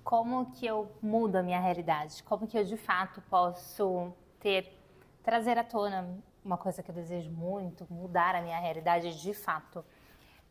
como que eu mudo a minha realidade? Como que eu de fato posso trazer à tona uma coisa que eu desejo muito, mudar a minha realidade de fato?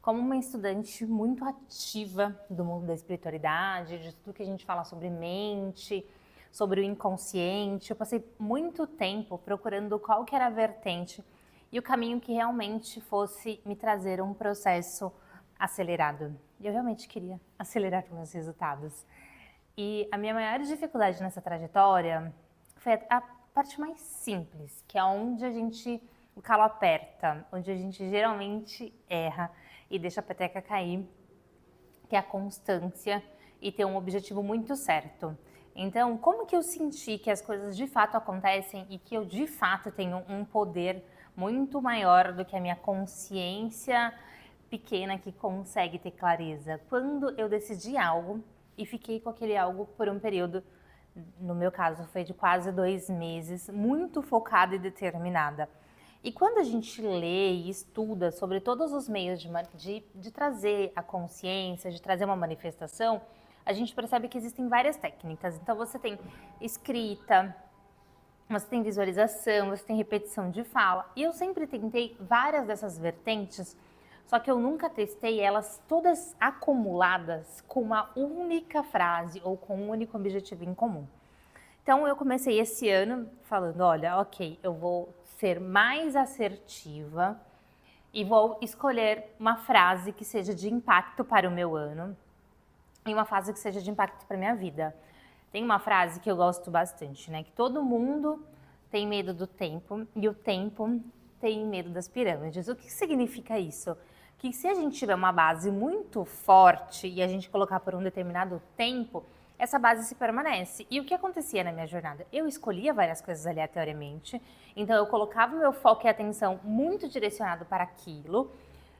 Como uma estudante muito ativa do mundo da espiritualidade, de tudo que a gente fala sobre mente, sobre o inconsciente, eu passei muito tempo procurando qual que era a vertente e o caminho que realmente fosse me trazer um processo acelerado. Eu realmente queria acelerar os meus resultados. E a minha maior dificuldade nessa trajetória foi a parte mais simples, que é onde o calo aperta, onde a gente geralmente erra e deixa a peteca cair, que é a constância e ter um objetivo muito certo. Então, como que eu senti que as coisas de fato acontecem e que eu de fato tenho um poder muito maior do que a minha consciência pequena que consegue ter clareza? Quando eu decidi algo e fiquei com aquele algo por um período, no meu caso foi de quase 2 meses, muito focada e determinada. E quando a gente lê e estuda sobre todos os meios de trazer a consciência, de trazer uma manifestação, a gente percebe que existem várias técnicas. Então você tem escrita, você tem visualização, você tem repetição de fala. E eu sempre tentei várias dessas vertentes, só que eu nunca testei elas todas acumuladas com uma única frase ou com um único objetivo em comum. Então eu comecei esse ano falando, olha, ok, eu vou ser mais assertiva e vou escolher uma frase que seja de impacto para o meu ano e uma frase que seja de impacto para a minha vida. Tem uma frase que eu gosto bastante, né? Que todo mundo tem medo do tempo e o tempo tem medo das pirâmides. O que significa isso? Que se a gente tiver uma base muito forte e a gente colocar por um determinado tempo, essa base se permanece. E o que acontecia na minha jornada? Eu escolhia várias coisas aleatoriamente, então eu colocava o meu foco e atenção muito direcionado para aquilo,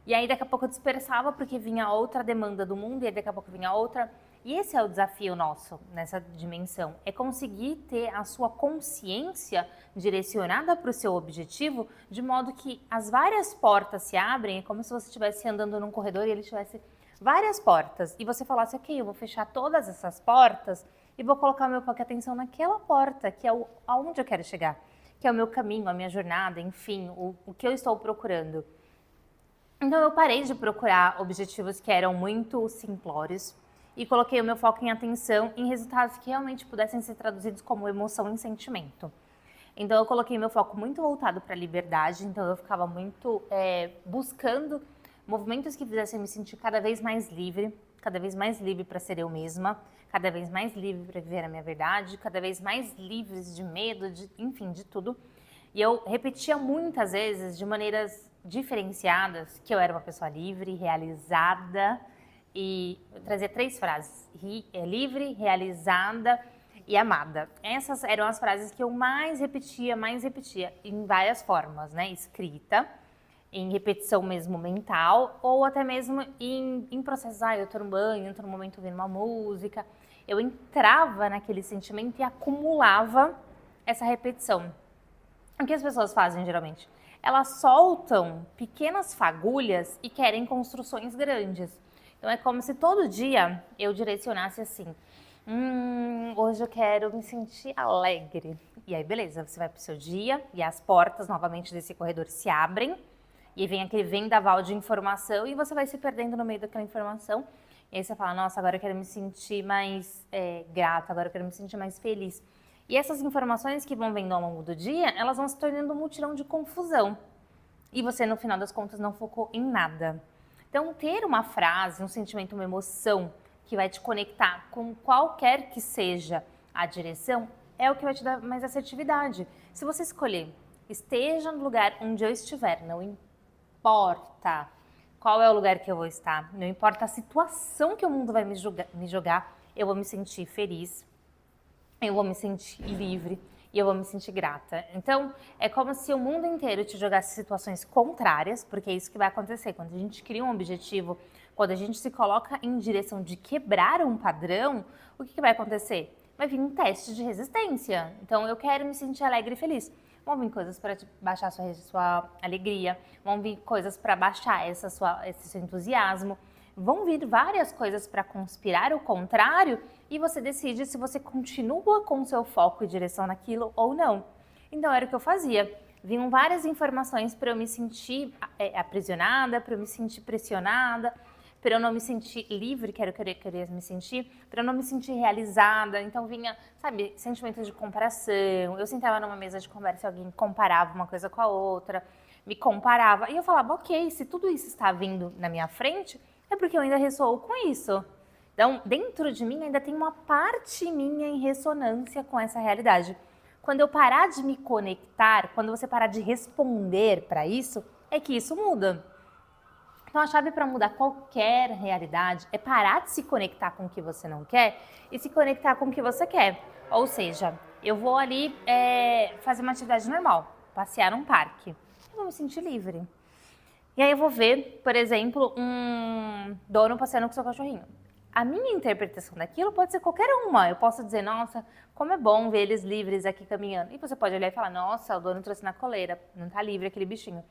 e aí daqui a pouco eu dispersava porque vinha outra demanda do mundo, e aí daqui a pouco vinha outra. E esse é o desafio nosso nessa dimensão, é conseguir ter a sua consciência direcionada para o seu objetivo, de modo que as várias portas se abrem, é como se você estivesse andando num corredor e ele tivesse várias portas, e você falasse, ok, eu vou fechar todas essas portas e vou colocar meu foco e atenção naquela porta, que é aonde eu quero chegar, que é o meu caminho, a minha jornada, enfim, o que eu estou procurando. Então eu parei de procurar objetivos que eram muito simplórios e coloquei o meu foco em atenção em resultados que realmente pudessem ser traduzidos como emoção e sentimento. Então eu coloquei meu foco muito voltado para a liberdade, então eu ficava muito buscando movimentos que fizessem me sentir cada vez mais livre para ser eu mesma, cada vez mais livre para viver a minha verdade, cada vez mais livres de medo, enfim, de tudo. E eu repetia muitas vezes, de maneiras diferenciadas, que eu era uma pessoa livre, realizada, e eu trazia 3 frases: livre, realizada e amada. Essas eram as frases que eu mais repetia, em várias formas, né? Escrita, em repetição mesmo mental, ou até mesmo em processos, eu tô no banho, eu tô no momento ouvindo uma música. Eu entrava naquele sentimento e acumulava essa repetição. O que as pessoas fazem geralmente? Elas soltam pequenas fagulhas e querem construções grandes. Então é como se todo dia eu direcionasse assim, hoje eu quero me sentir alegre. E aí beleza, você vai pro seu dia e as portas novamente desse corredor se abrem e vem aquele vendaval de informação e você vai se perdendo no meio daquela informação. E aí você fala, nossa, agora eu quero me sentir mais grata, agora eu quero me sentir mais feliz. E essas informações que vão vendo ao longo do dia, elas vão se tornando um mutirão de confusão. E você, no final das contas, não focou em nada. Então, ter uma frase, um sentimento, uma emoção que vai te conectar com qualquer que seja a direção, é o que vai te dar mais assertividade. Se você escolher, esteja no lugar onde eu estiver, não importa qual é o lugar que eu vou estar, não importa a situação que o mundo vai me jogar, eu vou me sentir feliz, eu vou me sentir livre e eu vou me sentir grata. Então, é como se o mundo inteiro te jogasse situações contrárias, porque é isso que vai acontecer. Quando a gente cria um objetivo, quando a gente se coloca em direção de quebrar um padrão, o que vai acontecer? Vai vir um teste de resistência. Então, eu quero me sentir alegre e feliz. Vão vir coisas para baixar sua alegria, vão vir coisas para baixar esse seu entusiasmo. vão vir várias coisas para conspirar o contrário e você decide se você continua com seu foco e direção naquilo ou não. Então era o que eu fazia. Vinham várias informações para eu me sentir aprisionada, para eu me sentir pressionada, para eu não me sentir livre, que era o que eu queria me sentir, para eu não me sentir realizada. Então vinha, sabe, sentimentos de comparação. Eu sentava numa mesa de conversa e alguém comparava uma coisa com a outra, me comparava. E eu falava, ok, se tudo isso está vindo na minha frente, é porque eu ainda ressoo com isso. Então, dentro de mim ainda tem uma parte minha em ressonância com essa realidade. Quando eu parar de me conectar, quando você parar de responder para isso, é que isso muda. Então a chave para mudar qualquer realidade é parar de se conectar com o que você não quer e se conectar com o que você quer. Ou seja, eu vou ali fazer uma atividade normal, passear num parque. Eu vou me sentir livre. E aí eu vou ver, por exemplo, um dono passeando com seu cachorrinho. A minha interpretação daquilo pode ser qualquer uma. Eu posso dizer, nossa, como é bom ver eles livres aqui caminhando. E você pode olhar e falar, nossa, o dono trouxe na coleira, não tá livre aquele bichinho.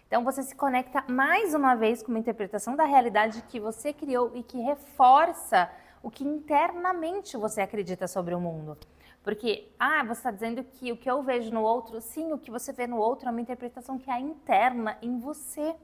Então você se conecta mais uma vez com uma interpretação da realidade que você criou e que reforça o que internamente você acredita sobre o mundo. Porque, você está dizendo que o que eu vejo no outro, sim, o que você vê no outro é uma interpretação que é interna em você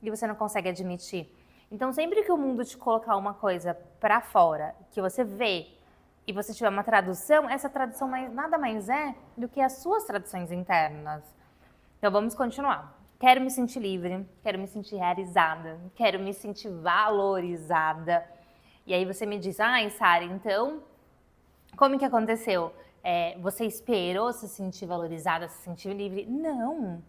e você não consegue admitir. Então sempre que o mundo te colocar uma coisa para fora, que você vê e você tiver uma tradução, essa tradução nada mais é do que as suas traduções internas. Então vamos continuar. Quero me sentir livre, quero me sentir realizada, quero me sentir valorizada. E aí você me diz, Sara, então, como que aconteceu? Você esperou se sentir valorizada, se sentir livre? Não,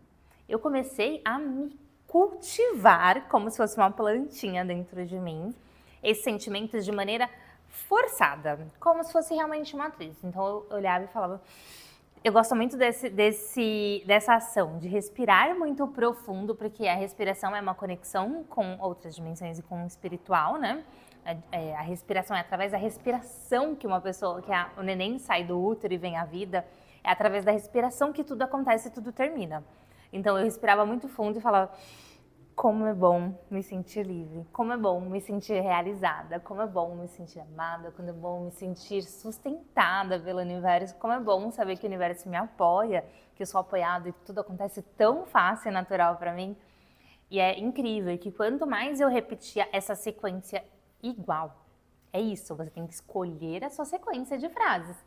eu comecei a me cultivar como se fosse uma plantinha dentro de mim, esses sentimentos de maneira forçada, como se fosse realmente uma atriz. Então eu olhava e falava... Eu gosto muito dessa ação, de respirar muito profundo, porque a respiração é uma conexão com outras dimensões e com o espiritual, né? A respiração é através da respiração que o neném sai do útero e vem à vida. É através da respiração que tudo acontece e tudo termina. Então eu respirava muito fundo e falava... Como é bom me sentir livre, como é bom me sentir realizada, como é bom me sentir amada, como é bom me sentir sustentada pelo universo, como é bom saber que o universo me apoia, que eu sou apoiada e que tudo acontece tão fácil e natural para mim. E é incrível que quanto mais eu repetia essa sequência igual, é isso, você tem que escolher a sua sequência de frases.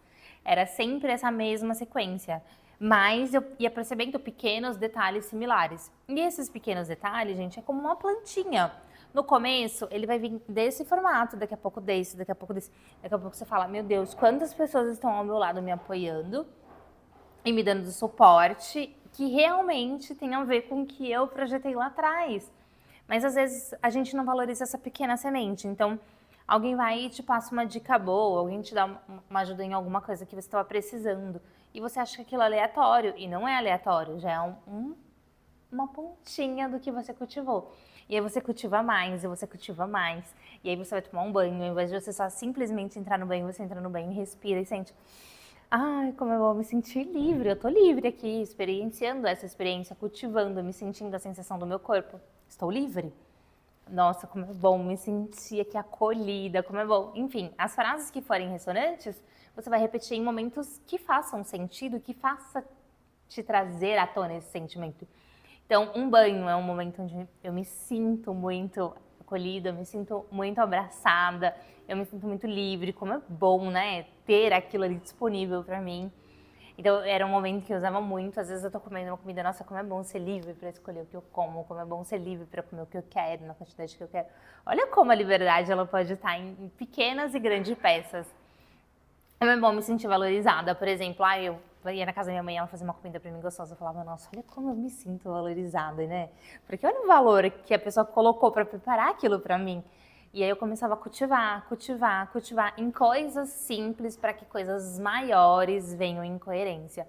Era sempre essa mesma sequência. Mas eu ia percebendo pequenos detalhes similares. E esses pequenos detalhes, gente, é como uma plantinha. No começo, ele vai vir desse formato, daqui a pouco desse, daqui a pouco desse. Daqui a pouco você fala, meu Deus, quantas pessoas estão ao meu lado me apoiando e me dando suporte que realmente tem a ver com o que eu projetei lá atrás. Mas às vezes a gente não valoriza essa pequena semente. Então, alguém vai e te passa uma dica boa, alguém te dá uma ajuda em alguma coisa que você estava precisando. E você acha que aquilo é aleatório, e não é aleatório, já é uma pontinha do que você cultivou. E aí você cultiva mais, e você cultiva mais, e aí você vai tomar um banho, ao invés de você só simplesmente entrar no banho, você entra no banho, respira e sente, como eu vou me sentir livre, eu tô livre aqui, experienciando essa experiência, cultivando, me sentindo a sensação do meu corpo. Estou livre? Nossa, como é bom me sentir aqui acolhida, como é bom. Enfim, as frases que forem ressonantes, você vai repetir em momentos que façam sentido, que faça te trazer à tona esse sentimento. Então, um banho é um momento onde eu me sinto muito acolhida, eu me sinto muito abraçada, eu me sinto muito livre, como é bom, né, ter aquilo ali disponível para mim. Então, era um momento que eu usava muito. Às vezes eu tô comendo uma comida, nossa, como é bom ser livre para escolher o que eu como é bom ser livre para comer o que eu quero, na quantidade que eu quero. Olha como a liberdade ela pode estar em pequenas e grandes peças. É bom me sentir valorizada. Por exemplo, eu ia na casa da minha mãe, ela fazia uma comida pra mim gostosa. Eu falava, nossa, olha como eu me sinto valorizada, né? Porque olha o valor que a pessoa colocou pra preparar aquilo pra mim. E aí eu começava a cultivar em coisas simples para que coisas maiores venham em coerência.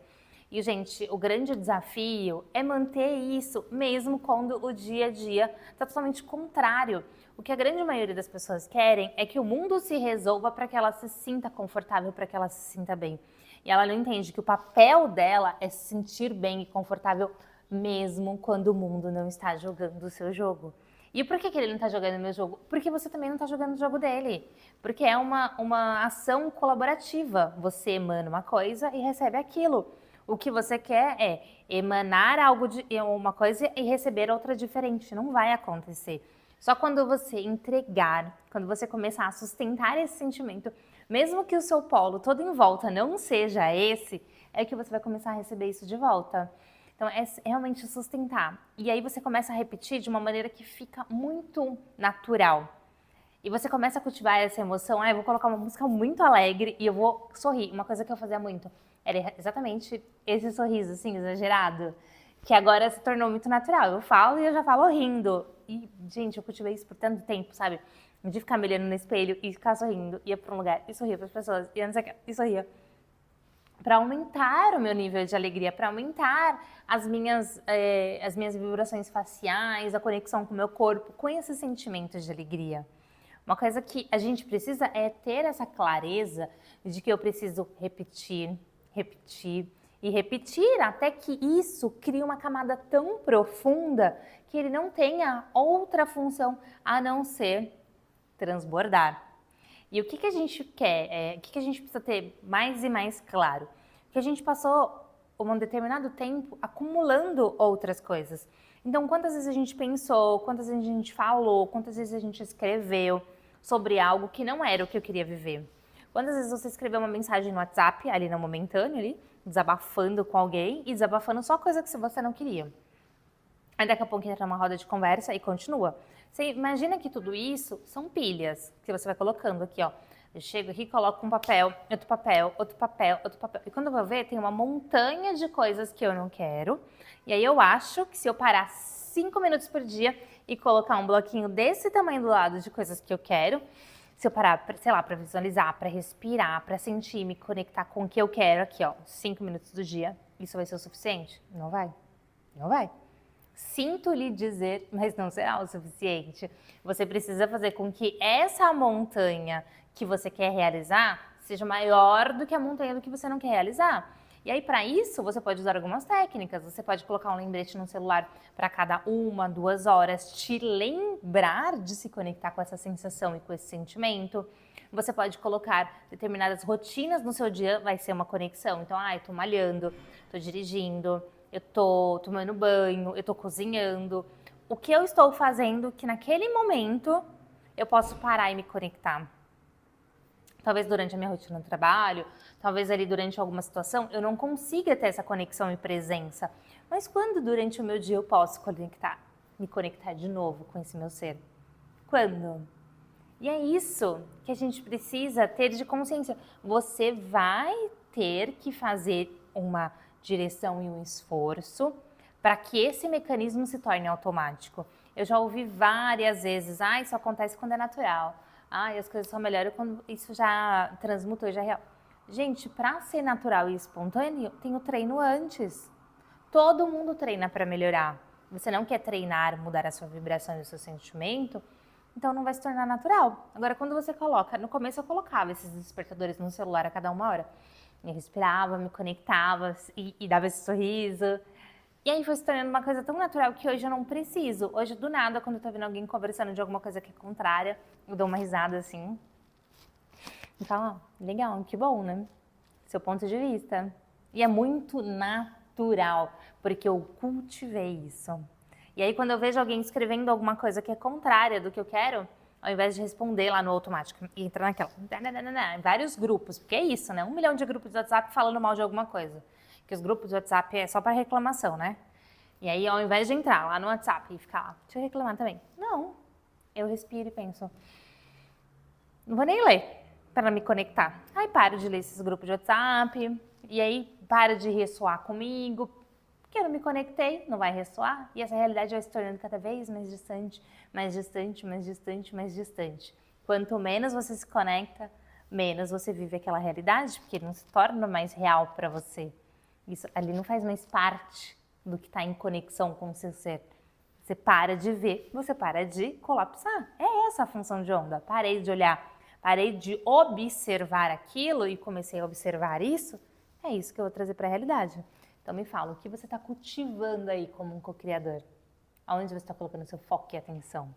E, gente, o grande desafio é manter isso, mesmo quando o dia a dia está totalmente contrário. O que a grande maioria das pessoas querem é que o mundo se resolva para que ela se sinta confortável, para que ela se sinta bem. E ela não entende que o papel dela é se sentir bem e confortável mesmo quando o mundo não está jogando o seu jogo. E por que ele não tá jogando o meu jogo? Porque você também não tá jogando o jogo dele. Porque é uma ação colaborativa. Você emana uma coisa e recebe aquilo. O que você quer é emanar algo de uma coisa e receber outra diferente. Não vai acontecer. Só quando você entregar, quando você começar a sustentar esse sentimento, mesmo que o seu polo todo em volta não seja esse, é que você vai começar a receber isso de volta. Então, é realmente sustentar. E aí você começa a repetir de uma maneira que fica muito natural. E você começa a cultivar essa emoção. Eu vou colocar uma música muito alegre e eu vou sorrir. Uma coisa que eu fazia muito era exatamente esse sorriso, assim, exagerado. Que agora se tornou muito natural. Eu falo e eu já falo rindo. E, gente, eu cultivei isso por tanto tempo, sabe? De ficar me olhando no espelho e ficar sorrindo. Ia pra um lugar e sorria pras pessoas. E não sei o que, e sorria. Para aumentar o meu nível de alegria, para aumentar as minhas vibrações faciais, a conexão com o meu corpo, com esses sentimentos de alegria. Uma coisa que a gente precisa é ter essa clareza de que eu preciso repetir, repetir e repetir até que isso crie uma camada tão profunda que ele não tenha outra função a não ser transbordar. E o que a gente quer, o que a gente precisa ter mais e mais claro? Que a gente passou um determinado tempo acumulando outras coisas. Então, quantas vezes a gente pensou, quantas vezes a gente falou, quantas vezes a gente escreveu sobre algo que não era o que eu queria viver? Quantas vezes você escreveu uma mensagem no WhatsApp, ali no momentâneo, ali, desabafando com alguém e desabafando só coisa que você não queria? Aí daqui a pouco entra numa roda de conversa e continua. Você imagina que tudo isso são pilhas que você vai colocando aqui, ó. Eu chego aqui, coloco um papel, outro papel, outro papel, outro papel. E quando eu vou ver, tem uma montanha de coisas que eu não quero. E aí eu acho que se eu parar 5 minutos por dia e colocar um bloquinho desse tamanho do lado de coisas que eu quero, se eu parar, sei lá, para visualizar, para respirar, para sentir, me conectar com o que eu quero aqui, ó, 5 minutos do dia, isso vai ser o suficiente? Não vai. Não vai. Sinto lhe dizer, mas não será o suficiente. Você precisa fazer com que essa montanha que você quer realizar seja maior do que a montanha do que você não quer realizar. E aí, para isso, você pode usar algumas técnicas. Você pode colocar um lembrete no celular para cada 1, 2 horas, te lembrar de se conectar com essa sensação e com esse sentimento. Você pode colocar determinadas rotinas no seu dia, vai ser uma conexão. Então, eu tô malhando, tô dirigindo, eu tô tomando banho, eu tô cozinhando. O que eu estou fazendo que naquele momento eu posso parar e me conectar? Talvez durante a minha rotina de trabalho, talvez ali durante alguma situação, eu não consiga ter essa conexão e presença. Mas quando durante o meu dia eu posso me conectar de novo com esse meu ser? Quando? E é isso que a gente precisa ter de consciência. Você vai ter que fazer uma direção e um esforço para que esse mecanismo se torne automático. Eu já ouvi várias vezes, isso acontece quando é natural. As coisas são melhores quando isso já transmutou e já é real. Gente, para ser natural e espontâneo, tem o treino antes. Todo mundo treina para melhorar. Você não quer treinar, mudar a sua vibração e o seu sentimento, então não vai se tornar natural. Agora, quando você coloca, no começo eu colocava esses despertadores no celular a cada 1 hora. Eu respirava, me conectava e dava esse sorriso. E aí foi se tornando uma coisa tão natural que hoje eu não preciso. Hoje, do nada, quando eu tô vendo alguém conversando de alguma coisa que é contrária, eu dou uma risada assim. E falo, legal, que bom, né? Seu ponto de vista. E é muito natural, porque eu cultivei isso. E aí, quando eu vejo alguém escrevendo alguma coisa que é contrária do que eu quero, ao invés de responder lá no automático, e entrar naquela, em vários grupos, porque é isso, né? 1 milhão de grupos de WhatsApp falando mal de alguma coisa. Que os grupos de WhatsApp é só para reclamação, né? E aí, ao invés de entrar lá no WhatsApp e ficar lá, deixa eu reclamar também. Não. Eu respiro e penso, não vou nem ler para me conectar. Aí paro de ler esses grupos de WhatsApp, e aí para de ressoar comigo, porque eu não me conectei, não vai ressoar, e essa realidade vai se tornando cada vez mais distante, mais distante, mais distante, mais distante. Quanto menos você se conecta, menos você vive aquela realidade, porque não se torna mais real para você. Isso ali não faz mais parte do que está em conexão com o seu ser. Você para de ver, você para de colapsar. É essa a função de onda. Parei de olhar, parei de observar aquilo e comecei a observar isso. É isso que eu vou trazer para a realidade. Então me fala, o que você está cultivando aí como um co-criador? Aonde você está colocando seu foco e atenção?